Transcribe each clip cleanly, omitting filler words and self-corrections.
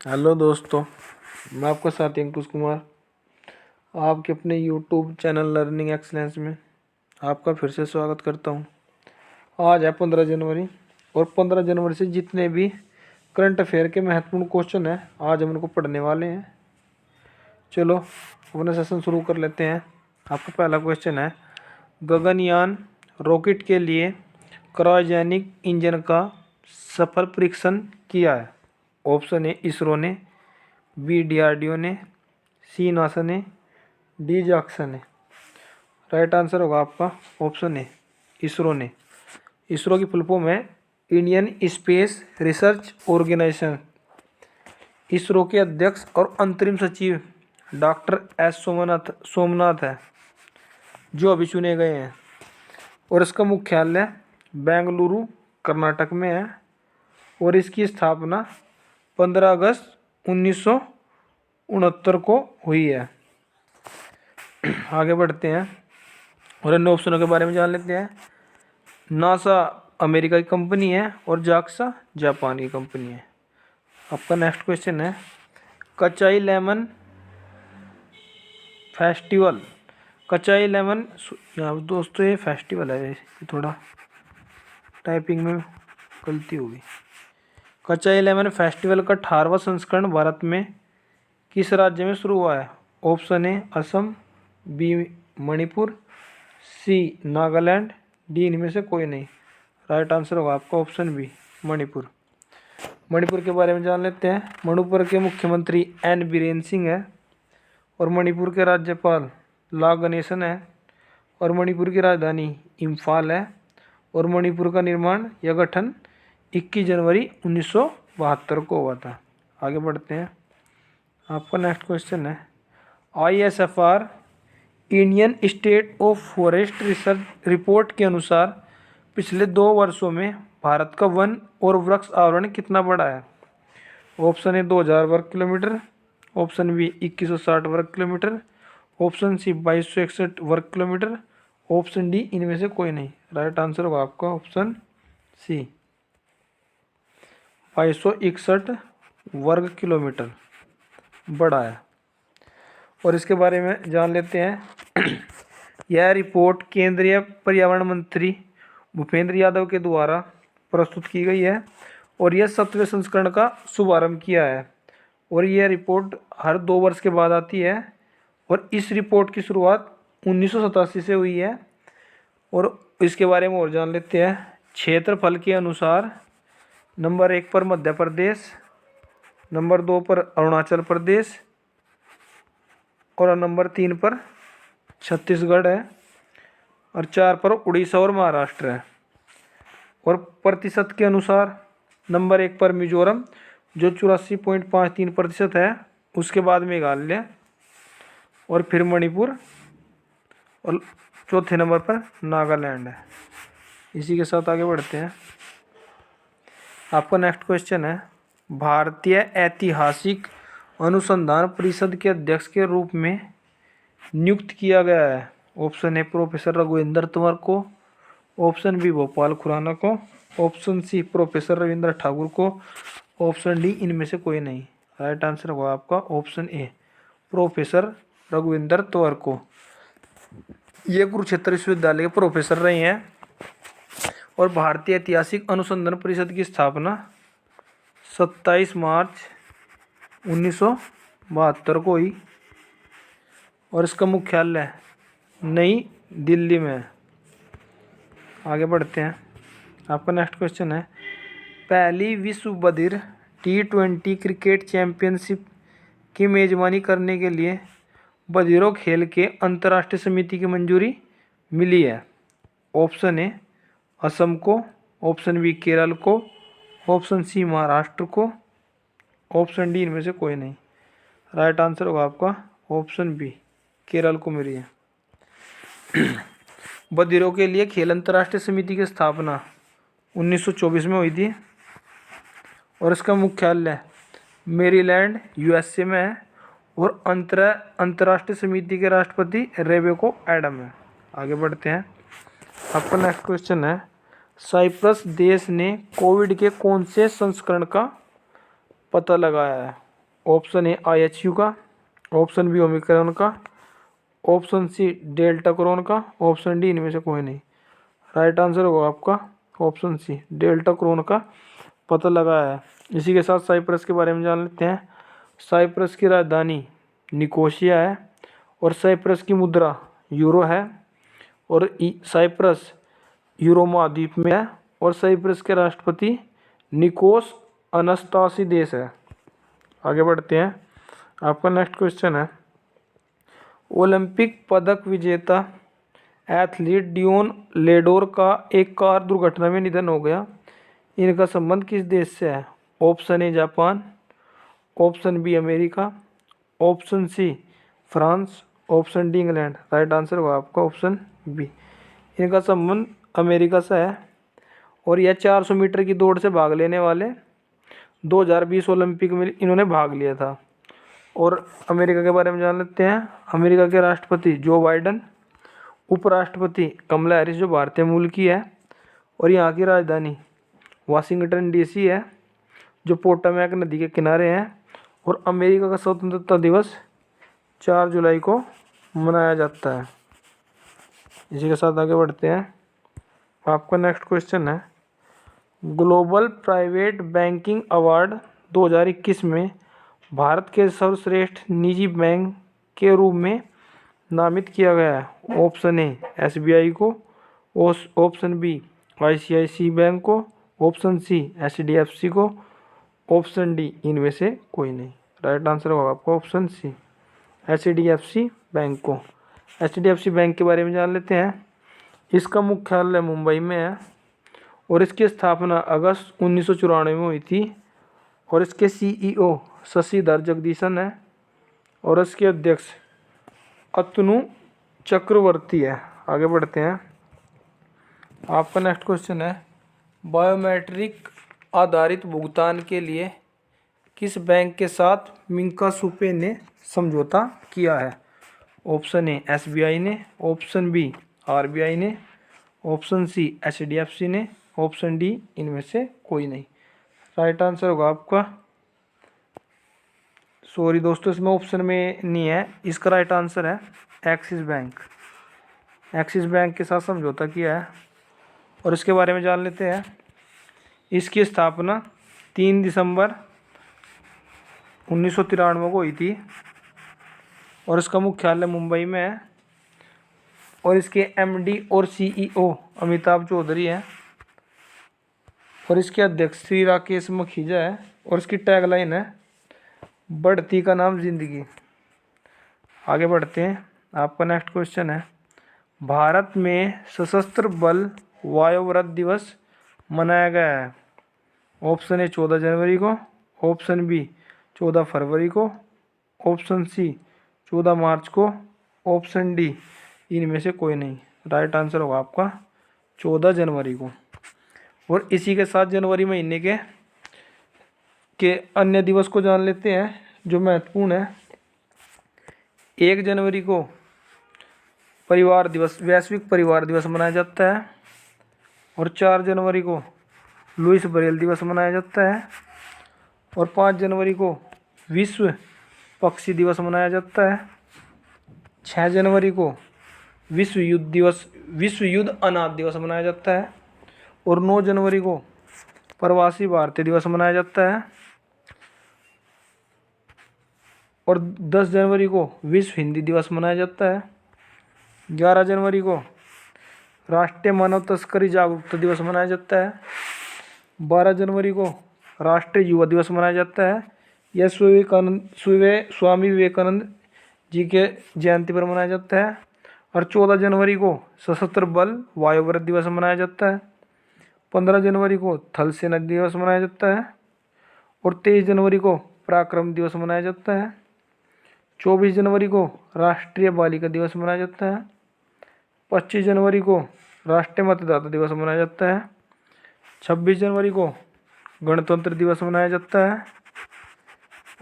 Hello दोस्तों, मैं आपका साथी अंकुश कुमार आपके अपने यूट्यूब चैनल लर्निंग एक्सलेंस में आपका फिर से स्वागत करता हूं। आज है 15 जनवरी और 15 जनवरी से जितने भी करंट अफेयर के महत्वपूर्ण क्वेश्चन हैं आज हम उनको पढ़ने वाले हैं। चलो अपना सेशन शुरू कर लेते हैं। आपका पहला क्वेश्चन है, गगनयान रॉकेट के लिए क्रायोजेनिक इंजन का सफल परीक्षण किया है। ऑप्शन ए इसरो ने, बी डीआरडीओ ने, सी नासा ने, डी जाक्सा ने। राइट आंसर होगा आपका ऑप्शन ए इसरो ने। इसरो की फुल फॉर्म है Indian Space Research Organisation. ISRO के अध्यक्ष और अंतरिम सचिव डॉक्टर एस सोमनाथ है जो अभी चुने गए हैं और इसका मुख्यालय बेंगलुरु कर्नाटक में है और इसकी स्थापना 15 अगस्त 1969 को हुई है। आगे बढ़ते हैं और अन्य ऑप्शनों के बारे में जान लेते हैं। नासा अमेरिका की कंपनी है और जाक्सा जापान की कंपनी है। आपका नेक्स्ट क्वेश्चन है, कचाई लेमन फेस्टिवल। कचाई लेमन दोस्तों ये फेस्टिवल है, थोड़ा टाइपिंग में गलती होगी। कचाई लेमन फेस्टिवल का 18वां संस्करण भारत में किस राज्य में शुरू हुआ है। Option A Assam, B Manipur, C Nagaland, D इनमें से कोई नहीं। राइट आंसर होगा आपका ऑप्शन बी मणिपुर। मणिपुर के बारे में जान लेते हैं। मणिपुर के मुख्यमंत्री एन बीरेन सिंह है और मणिपुर के राज्यपाल ला गणेशन है और मणिपुर की राजधानी इम्फाल है और मणिपुर का निर्माण या गठन 21 जनवरी 1972 को हुआ था। आगे बढ़ते हैं। आपका नेक्स्ट क्वेश्चन है, ISFR Indian state of forest research report के अनुसार पिछले 2 वर्षों में भारत का वन और वृक्ष आवरण कितना बढ़ा है। ऑप्शन ए 2000 वर्ग किलोमीटर, ऑप्शन बी 2160 वर्ग किलोमीटर, ऑप्शन सी 2261 वर्ग किलोमीटर, ऑप्शन डी इनमें से कोई नहीं। राइट आंसर होगा आपका ऑप्शन सी 2261 वर्ग किलोमीटर बढ़ा है। और इसके बारे में जान लेते हैं। यह रिपोर्ट केंद्रीय पर्यावरण मंत्री भूपेंद्र यादव के द्वारा प्रस्तुत की गई है और यह 7वें संस्करण का शुभारंभ किया है और यह रिपोर्ट हर 2 वर्ष के बाद आती है और इस रिपोर्ट की शुरुआत 1987 से हुई है। और इसके बारे में और जान लेते हैं। क्षेत्रफल के अनुसार नंबर 1 पर मध्य प्रदेश, नंबर 2 पर अरुणाचल प्रदेश और नंबर 3 पर छत्तीसगढ़ है और 4 पर उड़ीसा और महाराष्ट्र है। और प्रतिशत के अनुसार नंबर 1 पर मिजोरम जो 84.53% है, उसके बाद मेघालय और फिर मणिपुर और चौथे नंबर पर नागालैंड है। इसी के साथ आगे बढ़ते हैं। आपका नेक्स्ट क्वेश्चन है, भारतीय ऐतिहासिक अनुसंधान परिषद के अध्यक्ष के रूप में नियुक्त किया गया है। Option A professor Raghuvinder Tanwar को, ऑप्शन बी भोपाल खुराना को, option C professor Ravindra Thakur को, ऑप्शन डी इनमें से कोई नहीं। राइट आंसर होगा आपका option A professor Raghuvinder Tanwar को। ये कुरुक्षेत्र विश्वविद्यालय के प्रोफेसर रहे हैं और भारतीय ऐतिहासिक अनुसंधान परिषद की स्थापना 27 मार्च 1972 को हुई और इसका मुख्यालय नई दिल्ली में है। आगे बढ़ते हैं। आपका नेक्स्ट क्वेश्चन है, पहली विश्व बधिर T20 क्रिकेट चैंपियनशिप की मेजबानी करने के लिए बधिरों खेल के अंतर्राष्ट्रीय समिति की मंजूरी मिली है। ऑप्शन ए असम को, ऑप्शन बी केरल को, ऑप्शन सी महाराष्ट्र को, ऑप्शन डी इनमें से कोई नहीं। राइट आंसर होगा आपका ऑप्शन बी केरल को मिली है। बधिरों के लिए खेल अंतर्राष्ट्रीय समिति की स्थापना 1924 में हुई थी और इसका मुख्यालय मेरीलैंड USA में है और अंतर्राष्ट्रीय समिति के राष्ट्रपति रेबेको एडम है। आगे बढ़ते हैं। आपका नेक्स्ट क्वेश्चन है, साइप्रस देश ने कोविड के कौन से संस्करण का पता लगाया है। ऑप्शन ए IHU का, ऑप्शन बी ओमिक्रॉन का, ऑप्शन सी डेल्टा क्रोन का, ऑप्शन डी इनमें से कोई नहीं। राइट आंसर होगा आपका ऑप्शन सी डेल्टा क्रोन का पता लगाया है। इसी के साथ साइप्रस के बारे में जान लेते हैं। साइप्रस की राजधानी निकोशिया है और साइप्रस की मुद्रा यूरो है और साइप्रस यूरो महाद्वीप में है और साइप्रस के राष्ट्रपति निकोस अनस्तासीदेस है। आगे बढ़ते हैं। आपका नेक्स्ट क्वेश्चन है, ओलंपिक पदक विजेता एथलीट डियोन लेडोर का एक कार दुर्घटना में निधन हो गया। इनका संबंध किस देश से है? Option A Japan, option B America, option C France, option D England. Right answer होगा आपका ऑप्शन बी। इनका संबंध अमेरिका से है और यह 400 मीटर की दौड़ से भाग लेने वाले 2020 ओलंपिक में इन्होंने भाग लिया था। और अमेरिका के बारे में जान लेते हैं। अमेरिका के राष्ट्रपति जो बाइडन, उपराष्ट्रपति कमला हैरिस जो भारतीय मूल की है और यहाँ की राजधानी वाशिंगटन DC है जो पोटोमैक नदी के किनारे है। और अमेरिका का स्वतंत्रता दिवस 4 जुलाई को मनाया जाता है। इसी के साथ आगे बढ़ते हैं। आपका नेक्स्ट क्वेश्चन है, ग्लोबल प्राइवेट बैंकिंग अवार्ड 2021 में भारत के सर्वश्रेष्ठ निजी बैंक के रूप में नामित किया गया है। ऑप्शन ए SBI को, ऑप्शन बी ICICI बैंक को, ऑप्शन सी HDFC को, ऑप्शन डी इनमें से कोई नहीं। राइट आंसर होगा आपका ऑप्शन सी HDFC बैंक को। HDFC बैंक के बारे में जान लेते हैं। इसका मुख्यालय मुंबई में है और इसकी स्थापना अगस्त 1994 में हुई थी और इसके CEO शशिधर जगदीशन है और इसके अध्यक्ष अतनु चक्रवर्ती है। आगे बढ़ते हैं। आपका नेक्स्ट क्वेश्चन है, बायोमेट्रिक आधारित भुगतान के लिए किस बैंक के साथ मिंका सुपे ने समझौता किया है? ऑप्शन ए SBI ने, ऑप्शन बी RBI ने, ऑप्शन सी HDFC ने, ऑप्शन डी इनमें से कोई नहीं। राइट आंसर होगा आपका, सॉरी दोस्तों इसमें ऑप्शन में नहीं है, इसका राइट आंसर है एक्सिस बैंक। एक्सिस बैंक के साथ समझौता किया है और इसके बारे में जान लेते हैं। इसकी स्थापना 3 दिसंबर 1993 को हुई थी और इसका मुख्यालय मुंबई में है और इसके MD और CEO अमिताभ चौधरी हैं और इसके अध्यक्ष श्री राकेश मखीजा है और इसकी टैगलाइन है बढ़ती का नाम जिंदगी। आगे बढ़ते हैं। आपका नेक्स्ट क्वेश्चन है, भारत में सशस्त्र बल वायुव्रत दिवस मनाया गया है। ऑप्शन ए 14 जनवरी को, ऑप्शन बी 14 फरवरी को, ऑप्शन सी 14 मार्च को, ऑप्शन डी इनमें से कोई नहीं। राइट आंसर होगा आपका 14 जनवरी को। और इसी के साथ जनवरी महीने के अन्य दिवस को जान लेते हैं जो महत्वपूर्ण है। 1 जनवरी को परिवार दिवस, वैश्विक परिवार दिवस मनाया जाता है और 4 जनवरी को लुईस ब्रेल दिवस मनाया जाता है और 5 जनवरी को विश्व पक्षी दिवस मनाया जाता है। 6 जनवरी को विश्व युद्ध अनाथ दिवस मनाया जाता है और 9 जनवरी को प्रवासी भारतीय दिवस मनाया जाता है और 10 जनवरी को विश्व हिंदी दिवस मनाया जाता है। 11 जनवरी को राष्ट्रीय मानव तस्करी जागरूकता दिवस मनाया जाता है। 12 जनवरी को राष्ट्रीय युवा दिवस मनाया जाता है। यह स्वामी विवेकानंद जी के जयंती पर मनाया जाता है और 14 जनवरी को सशस्त्र बल वायुव्रत दिवस मनाया जाता है। 15 जनवरी को थल सेना दिवस मनाया जाता है और 23 जनवरी को पराक्रम दिवस मनाया जाता है। 24 जनवरी को राष्ट्रीय बालिका दिवस मनाया जाता है। 25 जनवरी को राष्ट्रीय मतदाता दिवस मनाया जाता है। 26 जनवरी को गणतंत्र दिवस मनाया जाता है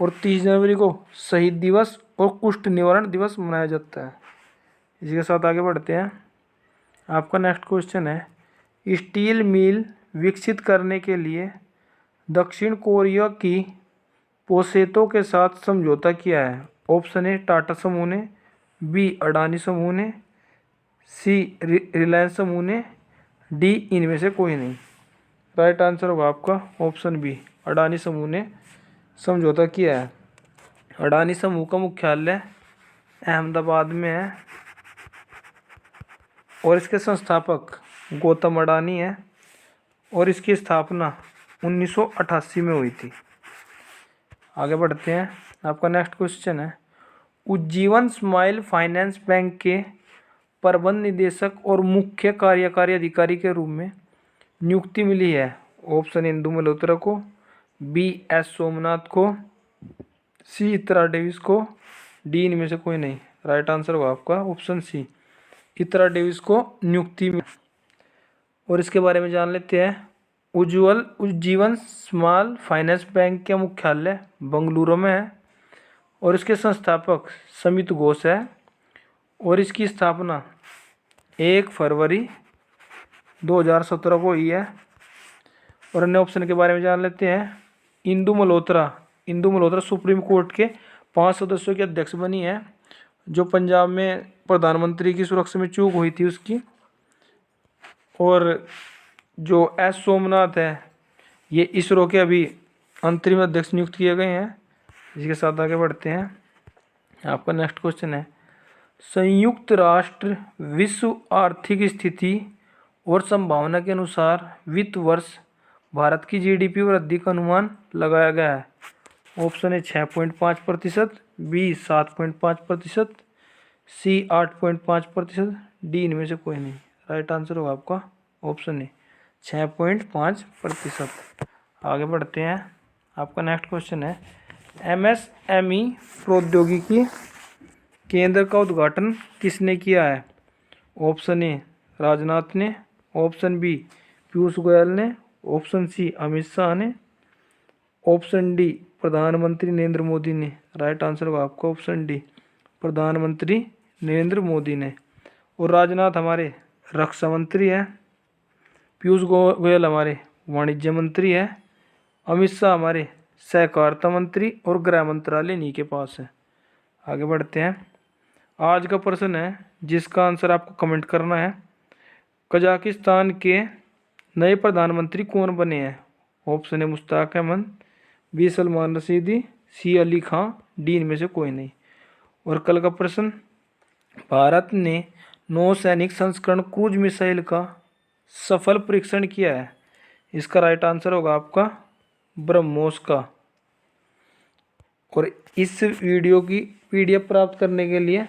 और 30 जनवरी को शहीद दिवस और कुष्ठ निवारण दिवस मनाया जाता है। इसी के साथ आगे बढ़ते हैं। आपका नेक्स्ट क्वेश्चन है, स्टील मिल विकसित करने के लिए दक्षिण कोरिया की पोसेतो के साथ समझौता किया है? ऑप्शन ए टाटा समूह ने, बी अडानी समूह ने, सी रिलायंस समूह ने, डी इनमें से कोई नहीं। राइट आंसर होगा आपका ऑप्शन बी, अडानी समूह ने समझौता किया है। अडानी समूह का मुख्यालय अहमदाबाद में है और इसके संस्थापक गौतम अडानी है और इसकी स्थापना 1988 में हुई थी। आगे बढ़ते हैं। आपका नेक्स्ट क्वेश्चन है, उज्जीवन स्माइल फाइनेंस बैंक के प्रबंध निदेशक और मुख्य कार्यकारी अधिकारी के रूप में नियुक्ति मिली है? ऑप्शन इंदु मल्होत्रा को, बी एस सोमनाथ को, सी इतरा डेविस को, डी इनमें से कोई नहीं। राइट आंसर होगा आपका ऑप्शन सी, इतरा डेविस को नियुक्ति मिली। और इसके बारे में जान लेते हैं। उज्जीवन स्मॉल फाइनेंस बैंक का मुख्यालय बंगलुरु में है और इसके संस्थापक समित घोष है और इसकी स्थापना 1 फरवरी 2017 को हुई है। और अन्य ऑप्शन के बारे में जान लेते हैं। इंदु मल्होत्रा सुप्रीम कोर्ट के 5 सदस्यों की अध्यक्ष बनी है, जो पंजाब में प्रधानमंत्री की सुरक्षा में चूक हुई थी उसकी। और जो एस सोमनाथ है, ये इसरो के अभी अंतरिम अध्यक्ष नियुक्त किए गए हैं। इसके साथ आगे बढ़ते हैं। आपका नेक्स्ट क्वेश्चन है, संयुक्त राष्ट्र विश्व आर्थिक स्थिति और संभावना के अनुसार वित्त वर्ष भारत की जीडीपी वृद्धि का अनुमान लगाया गया है? Option A 6.5%, B 7.5%, C 8.5%, D इनमें से कोई नहीं। राइट आंसर होगा आपका ऑप्शन ए 6.5%। आगे बढ़ते हैं। आपका नेक्स्ट क्वेश्चन है, एमएसएमई प्रौद्योगिकी केंद्र का उद्घाटन किसने किया है? ऑप्शन ए राजनाथ ने, ऑप्शन बी पीयूष गोयल ने, ऑप्शन सी अमित शाह ने, ऑप्शन डी प्रधानमंत्री नरेंद्र मोदी ने। राइट आंसर होगा आपका ऑप्शन डी, प्रधानमंत्री नरेंद्र मोदी ने। और राजनाथ हमारे रक्षा मंत्री हैं, पीयूष गोयल हमारे वाणिज्य मंत्री हैं, अमित शाह हमारे सहकारिता मंत्री और गृह मंत्रालय इन्हीं के पास है। आगे बढ़ते हैं। आज का प्रश्न है जिसका आंसर आपको कमेंट करना है, कजाकिस्तान के नए प्रधानमंत्री कौन बने हैं? ऑप्शन है मुश्ताक अहमद, बी सलमान रशीदी, सी अली खां, डी इनमें से कोई नहीं। और कल का प्रश्न, भारत ने नौसैनिक संस्करण क्रूज मिसाइल का सफल परीक्षण किया है? इसका राइट आंसर होगा आपका ब्रह्मोस का। और इस वीडियो की पीडीएफ प्राप्त करने के लिए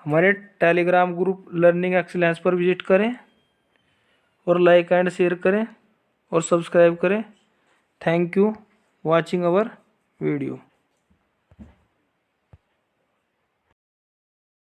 हमारे टेलीग्राम ग्रुप लर्निंग एक्सीलेंस पर विजिट करें और लाइक एंड शेयर करें और सब्सक्राइब करें। Thank you watching our video.